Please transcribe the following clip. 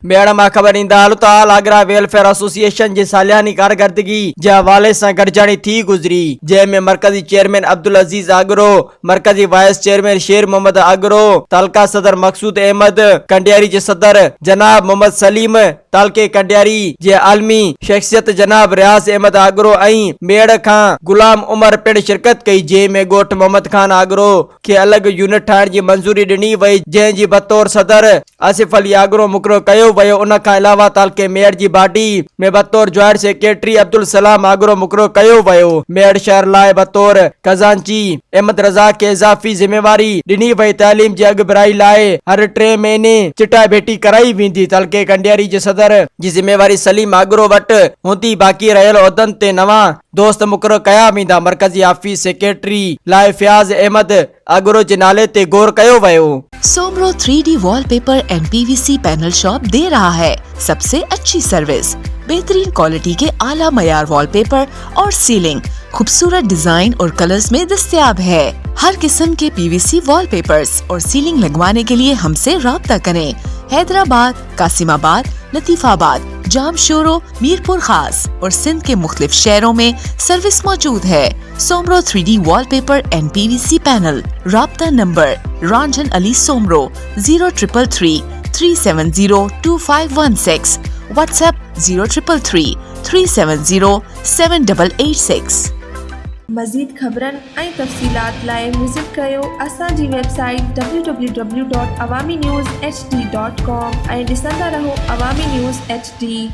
मेड़ मां ख़बर ईंदा हल त आगरा वेलफेयर एसोसिएशन जी सालियानी कारकर्दगी जे हवाले से गॾिजाणी थी गुज़री, जंहिंमें मरकजी चेयरमैन अब्दुल अजीज आगरो, मरकजी वाइस चेयरमैन शेर मोहम्मद आगरो, तालका सदर मकसूद अहमद, कंडियारी जे सदर जनाब मोहम्मद सलीम, तालके कंडियारी जे आलमी शख्सियत जनाब रियाज अहमद आगरो ऐं मेड़ खां गुलाम उमर पिण शिरकत कई, जंहिंमें ॻोठ मोहम्मद खान आगरो खे अलॻि यूनिट ठाहिण जी मंज़ूरी ॾिनी वई, जंहिंजी बतौर सदर आसिफ अली आगरो मुक़ररु कयो वियो। उन खां अलावा तालके मेयर जी बाडी में बतौर जॉइंट सेक्रेटरी अब्दुल सलाम आगरो मुक़ररु कयो वियो। मेड़ शहर लाइ बतौर खजांची अहमद रज़ा खे इज़ाफ़ी ज़िम्मेवारी ॾिनी वई। तालीम जी अॻुभराई लाइ हर 3 महीने चिटा भेटी कराई वेंदी। तालके कंडियारी जे सदर जी ज़िम्मेवारी सलीम आगरो वटि हूंदी, बाक़ी रहियल उहिदनि ते नवां दोस्त मुक़ररु कया वेंदा। मरकजी ऑफिस सेक्रेटरी लाइ फयाज अहमद आगरो जे नाले ते गौर कयो वियो। Soomro 3D wallpaper and PVC panel shop दे रहा है सबसे अच्छी सर्विस, बेहतरीन क्वालिटी के आला मयार वॉलपेपर और सीलिंग खूबसूरत डिजाइन और कलर्स में दस्तयाब है। हर किस्म के PVC वॉलपेपर्स और सीलिंग लगवाने के लिए हमसे राब्ता करें। हैदराबाद, कासिमाबाद, लतीफाबाद, जामशोरो, मीरपुर खास और सिंध के मुख्तलिफ शहरों में सर्विस मौजूद है। Soomro 3D wallpaper and PVC panel. राब्ता नंबर रंजन अली सोमरो 0333 370 2516, व्हाट्सएप 0333 370 7886। मज़ीद ख़बरनि ऐं तफ़सीलात लाइ विज़िट कयो असांजी वेबसाइट www.awamiNewsHD.com ऐं ॾिसंदा रहो अवामी न्यूज़ HD।